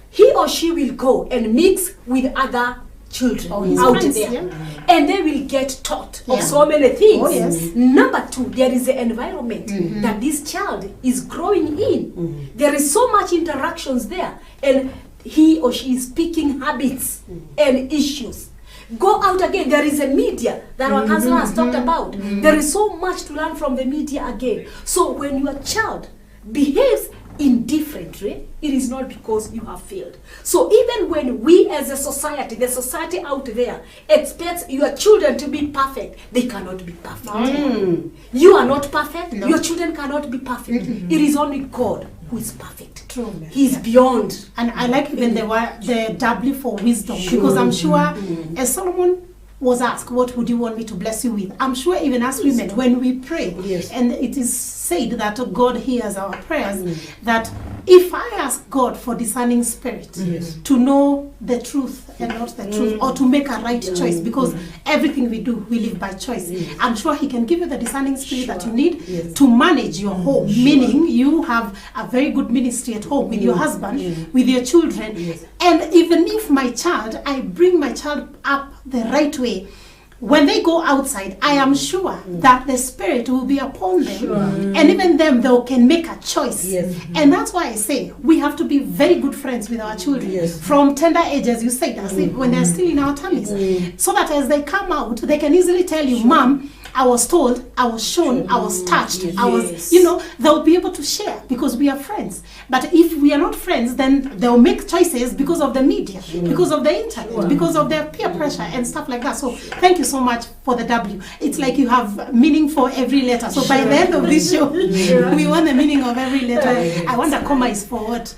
he or she will go and mix with other children out there, and they will get taught of so many things. Number two, there is the environment that this child is growing in. There is so much interactions there, and he or she is picking habits and issues. Go out again. There is a media that our counselor has talked about. There is so much to learn from the media again. So when your child behaves indifferently, it is not because you have failed. So even when we as a society, the society out there expects your children to be perfect, they cannot be perfect. You are not perfect. Your children cannot be perfect. It is only God who is perfect. He's beyond. And I like even the W for wisdom, because I'm sure as Solomon was asked, what would you want me to bless you with? I'm sure even as women, when we pray, and it is said that God hears our prayers, that if I ask God for discerning spirit to know the truth and not the truth, or to make a right choice, because everything we do, we live by choice. I'm sure he can give you the discerning spirit that you need to manage your home, meaning you have a very good ministry at home with your husband, with your children. And even if I bring my child up the right way, when they go outside, I am sure that the Spirit will be upon them, and even them, they can make a choice. And that's why I say we have to be very good friends with our children from tender age, as you said, as if when they're still in our tummies, so that as they come out, they can easily tell you, Mom, I was told, I was shown, I was touched, Yes. I was, you know, they'll be able to share because we are friends. But if we are not friends, then they'll make choices because of the media, because of the internet, because of their peer pressure and stuff like that. So thank you so much for the W. It's like you have meaning for every letter. So by the end of this show, we want the meaning of every letter. I wonder comma is for what?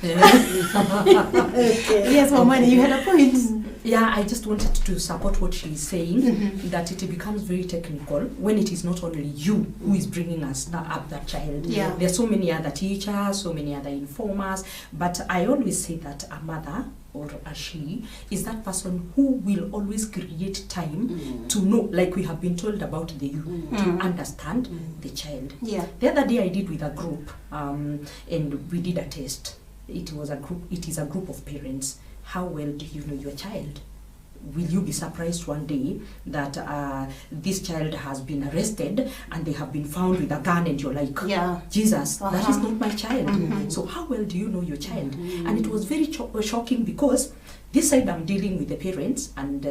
Yes, Wamani, you had a point. Yeah, I just wanted to support what she's saying, that it becomes very technical when it is not only you who is bringing us up that child. Yeah. There are so many other teachers, so many other informers, but I always say that a mother or a she is that person who will always create time to know, like we have been told about the you, to understand the child. Yeah. The other day I did with a group, and we did a test. It is a group of parents. How well do you know your child? Will you be surprised one day that this child has been arrested and they have been found with a gun and you're like, Yeah. Jesus, that is not my child. So how well do you know your child? And it was very shocking because this side I'm dealing with the parents and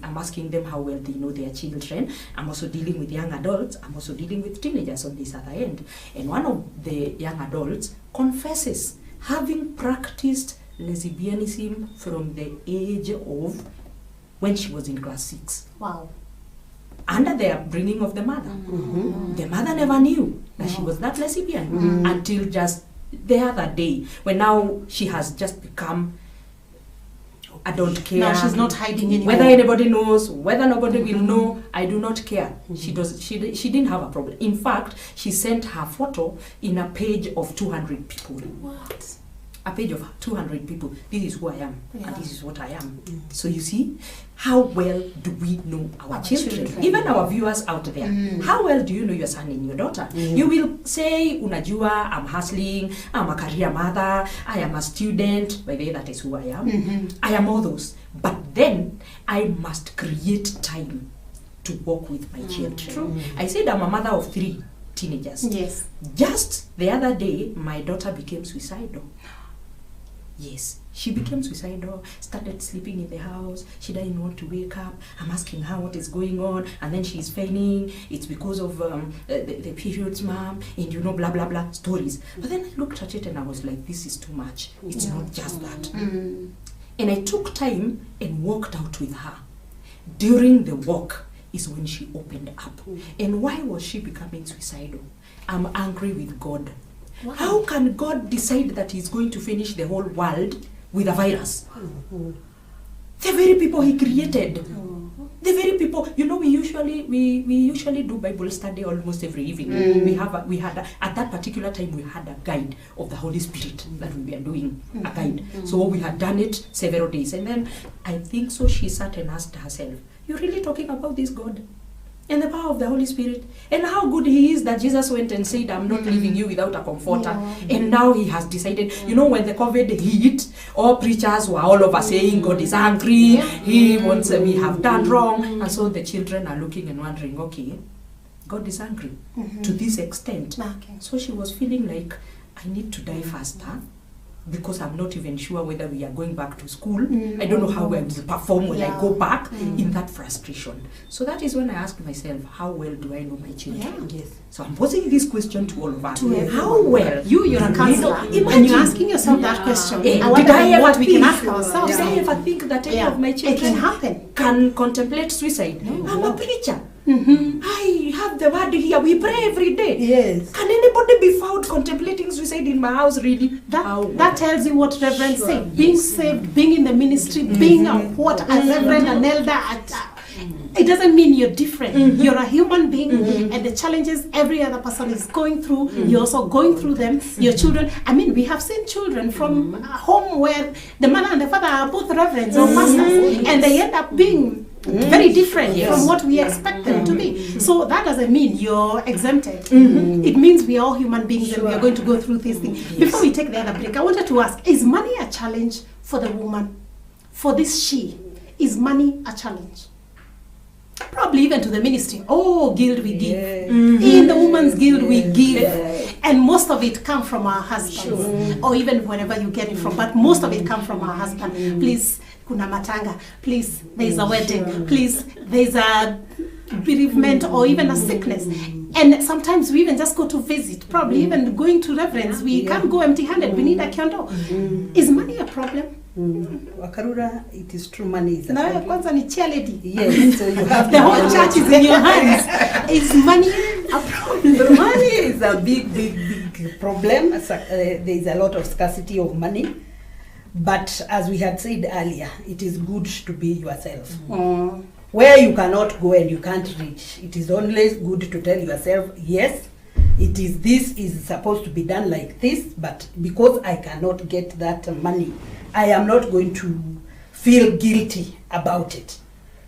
I'm asking them how well they know their children. I'm also dealing with young adults. I'm also dealing with teenagers on this other end. And one of the young adults confesses having practiced lesbianism from the age of when she was in class 6. Wow. Under the upbringing of the mother. The mother never knew that she was that lesbian until just the other day, when now she has just become, I don't care. Now she's not hiding anymore. Whether anybody knows, whether nobody will know, I do not care. She didn't have a problem. In fact, she sent her photo in a page of 200 people. What? A page of 200 people. This is who I am, Yeah. and this is what I am. So you see, how well do we know our children? Even our viewers out there. How well do you know your son and your daughter? You will say, unajua, I'm hustling, I'm a career mother, I am a student. By the way, that is who I am. I am all those. But then, I must create time to work with my children. True. I said I'm a mother of 3 teenagers. Yes. Just the other day, my daughter became suicidal. Yes, she became suicidal, started sleeping in the house. She didn't want to wake up. I'm asking her what is going on, and then she's fainting. It's because of the periods, mom, and you know, blah, blah, blah, stories. But then I looked at it and I was like, this is too much. It's not just that. And I took time and walked out with her. During the walk is when she opened up. And why was she becoming suicidal? I'm angry with God. Wow. How can God decide that he's going to finish the whole world with a virus? The very people he created. The very people, you know, we usually do Bible study almost every evening. At that particular time we had a guide of the Holy Spirit that we were doing, a guide. So we had done it several days, and then I think so she sat and asked herself, you're really talking about this God? And the power of the Holy Spirit, and how good he is that Jesus went and said, I'm not leaving you without a comforter. And now he has decided, you know, when the COVID hit, all preachers were all over saying God is angry, he wants, we have done wrong. And so the children are looking and wondering, okay, God is angry to this extent. So she was feeling like, I need to die faster, because I'm not even sure whether we are going back to school. I don't know how I will perform when I go back in that frustration. So that is when I asked myself, how well do I know my children? Yes. So I'm posing this question to all of us. How well? You're a counselor, and you're asking yourself that question. I wonder what we can ask ourselves. Did I ever think that any of my children can contemplate suicide? I'm a preacher. I have the word here. We pray every day. Yes. Can anybody be found contemplating suicide in my house, really? That tells you what Reverend said. Being saved, being in the ministry, being a reverend, an elder. It doesn't mean you're different. You're a human being, and the challenges every other person is going through, you're also going through them. Your children, I mean, we have seen children from a home where the mother and the father are both reverends or pastors, and they end up being very different from what we expect them to be. So that doesn't mean you're exempted. It means we are all human beings and we are going to go through these things. Before we take the other break, I wanted to ask, is money a challenge for the woman? For this she, is money a challenge? Probably even to the ministry. Oh, guild we give. In the woman's guild we give. And most of it comes from our husbands. Or even wherever you get it from. But most of it comes from our husband. Please, kuna matanga. Please, there's a wedding. Please, there's a bereavement or even a sickness. And sometimes we even just go to visit, probably even going to reverence. We can't go empty-handed. We need a kiondo. Is money a problem? Wakarura, it is true, money is a Now, problem. kwanza ni chairlady. Yes, so you have The whole church is in your hands. Is money a problem? Money is a big problem. There is a lot of scarcity of money. But as we had said earlier, it is good to be yourself. Where you cannot go and you can't reach, it is always good to tell yourself, yes, this is supposed to be done like this, but because I cannot get that money, I am not going to feel guilty about it.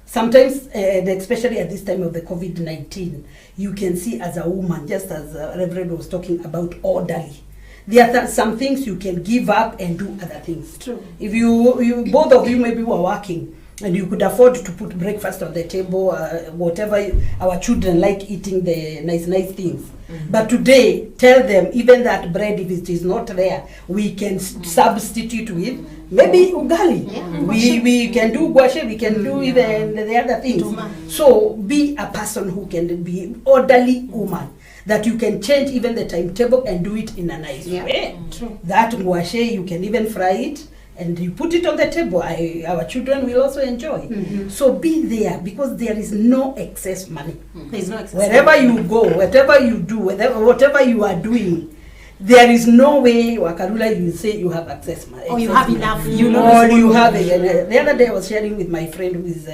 Sometimes, and especially at this time of the COVID-19, you can see as a woman, just as Reverend was talking about, orderly. There are some things you can give up and do other things. True. If you both of you maybe were working and you could afford to put breakfast on the table, whatever our children like eating, the nice things. But today, tell them even that bread, if it is not there, we can substitute with maybe ugali. We can do guashe, we can do even the other things. So be a person who can be orderly woman, that you can change even the timetable and do it in a nice way. True. That guashe, you can even fry it and you put it on the table. Our children will also enjoy. So be there, because there is no excess money. There is no excess. Wherever you go, whatever you do, whatever you are doing, there is no way, Wakarula, you say you have access money. Or you have enough. You know, or you have it. And the other day I was sharing with my friend who is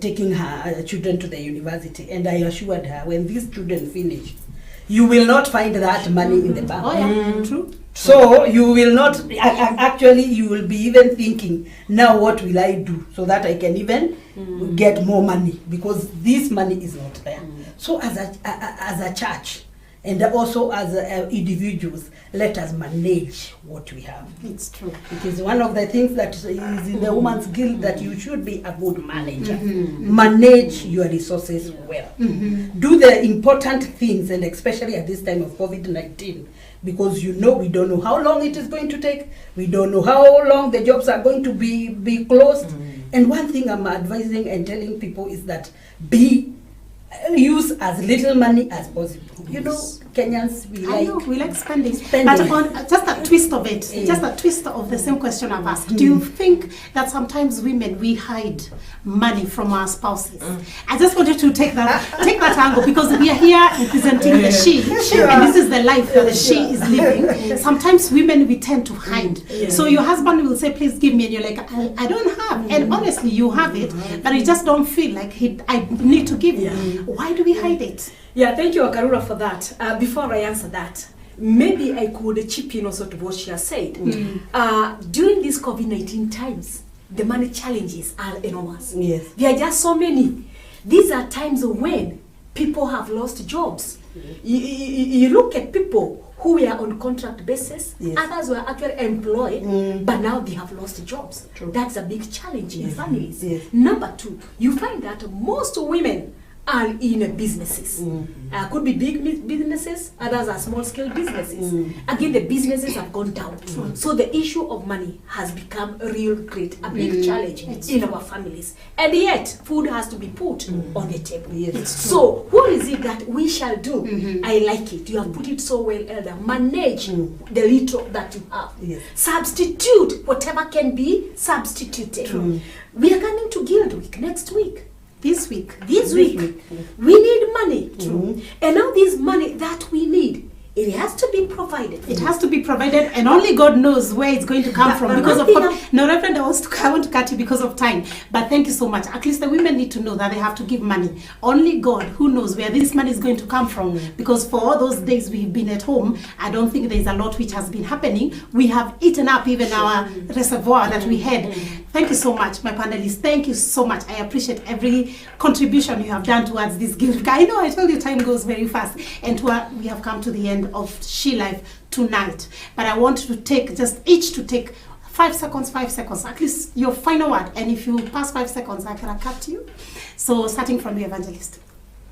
taking her children to the university, and I assured her, when these children finish, you will not find that money in the bank. Oh yeah, true. So you will not, actually you will be even thinking, now what will I do so that I can even get more money, because this money is not there. So as a church, and also as individuals, let us manage what we have. It's true. It is one of the things that is in the Woman's Guild, that you should be a good manager. Manage your resources well. Do the important things, and especially at this time of COVID-19, because we don't know how long it is going to take. We don't know how long the jobs are going to be closed. And one thing I'm advising and telling people is that use as little money as possible. You know, Kenyans, we like spending. But on just a twist of it, just a twist of the same question I've asked. Do you think that sometimes women, we hide money from our spouses? I just wanted to take that angle, because we are here representing the she, and this is the life that the she is living. Sometimes women, we tend to hide. So your husband will say, please give me, and you're like, I don't have. And honestly, you have it, but you just don't feel like I need to give you. Why do we hide it? Yeah, thank you, Akarura, for that. Before I answer that, maybe I could chip in also to what she has said. During these COVID-19 times, the money challenges are enormous. Yes. There are just so many. These are times when people have lost jobs. You look at people who were on contract basis, others were actually employed, but now they have lost jobs. That's a big challenge in families. Number two, you find that most women are in businesses. Could be big businesses, others are small scale businesses. Again, the businesses have gone down. So the issue of money has become a big challenge in our families. And yet, food has to be put on the table. So what is it that we shall do? I like it. You have put it so well, Elder. Manage the little that you have. Substitute whatever can be substituted. We are coming to Guild Week next week. This week, we need money. And now this money that we need, it has to be provided. It has to be provided, and only God knows where it's going to come from. Because of no, Reverend, I want to cut you because of time. But thank you so much. At least the women need to know that they have to give money. Only God, who knows where this money is going to come from. Because for all those days we've been at home, I don't think there's a lot which has been happening. We have eaten up even our reservoir that we had. Thank you so much, my panelists. Thank you so much. I appreciate every contribution you have done towards this guild. I know I told you time goes very fast, and we have come to the end of She Life tonight. But I want to take each to take 5 seconds, at least your final word. And if you pass 5 seconds, I can cut you. So starting from the evangelist.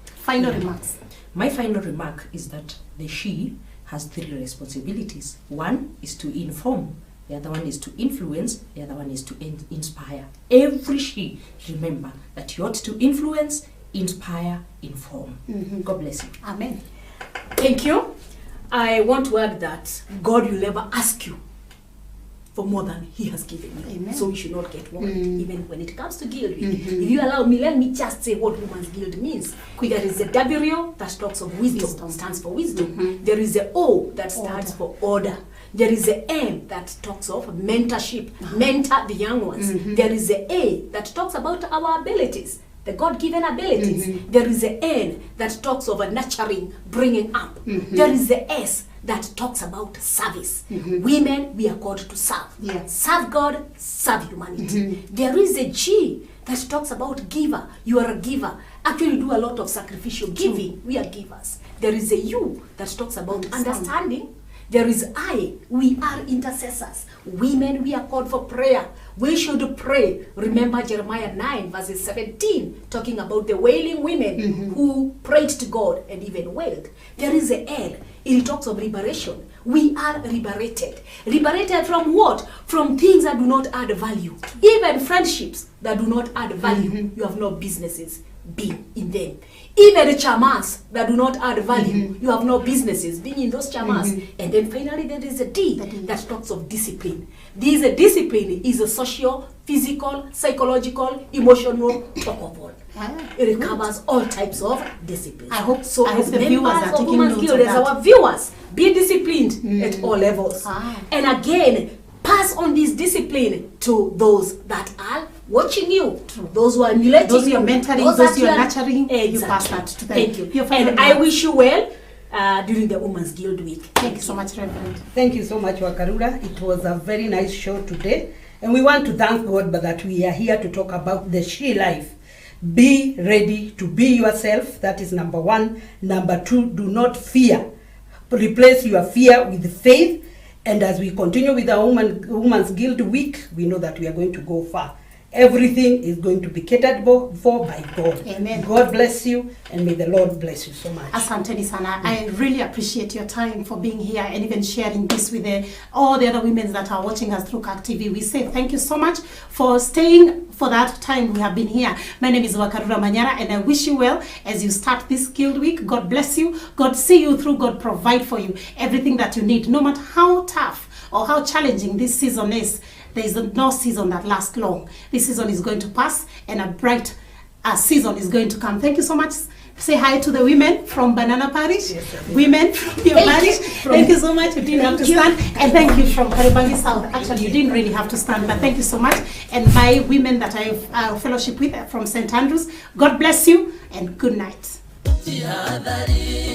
Final remarks. My final remark is that the she has 3 responsibilities. One is to inform. The other one is to influence. The other one is to inspire. Every she, remember that you ought to influence, inspire, inform. God bless you. Amen. Thank you. I want to add that God will never ask you for more than He has given you. Amen. So you should not get worried, even when it comes to guild week. If you allow me, let me just say what woman's guild means. There is a W that talks of wisdom, stands for wisdom. There is a O that stands for order. There is a M that talks of mentorship, mentor the young ones. There is a A that talks about our abilities, the God-given abilities. There is a N that talks of a nurturing, bringing up. There is a S that talks about service. Women, we are called to serve. Serve God, serve humanity. There is a G that talks about giver. You are a giver. Actually, do a lot of sacrificial giving. We are givers. There is a U that talks about understanding. There is I. We are intercessors. Women, we are called for prayer. We should pray. Remember Jeremiah 9 verses 17, talking about the wailing women who prayed to God and even wailed. There is a L. It talks of liberation. We are liberated. Liberated from what? From things that do not add value. Even friendships that do not add value. You have no businesses being in them. Even chamas that do not add value, you have no businesses being in those chamas. And then finally there is a D that talks of discipline. This discipline is a social, physical, psychological, emotional, talk of all. It covers all types of disciplines. I hope so. I hope As the viewers members are of taking Women's notes Guild, of as that. our viewers, be disciplined at all levels. And again, pass on this discipline to those that are watching you, those who are emulating Those you, you're mentoring, those that you're are nurturing, exactly. you pass that to them. Thank you. Your And final I words. wish you well during the Women's Guild Week. Thank you so much, Reverend. Thank you so much, Wakarura. It was a very nice show today. And we want to thank God that we are here to talk about the she life. Be ready to be yourself. That is number one. Number two, do not fear. Replace your fear with faith. And as we continue with our Women's Guild Week, we know that we are going to go far. Everything is going to be catered for by God. Amen. God bless you, and may the Lord bless you so much. Asante sana. I really appreciate your time for being here and even sharing this with all the other women that are watching us through CAC TV. We say thank you so much for staying for that time we have been here. My name is Wakarura Manyara, and I wish you well as you start this Guild Week. God bless you. God see you through. God provide for you everything that you need, no matter how tough or how challenging this season is. There is no season that lasts long. This season is going to pass, and a bright season is going to come. Thank you so much. Say hi to the women from Banana Parish. Yes, women from your parish. Thank you so much. You didn't have to stand. And thank you from Karibangi South. Actually, you didn't really have to stand, but thank you so much. And my women that I have fellowship with from St. Andrews, God bless you and good night. Jihadhari.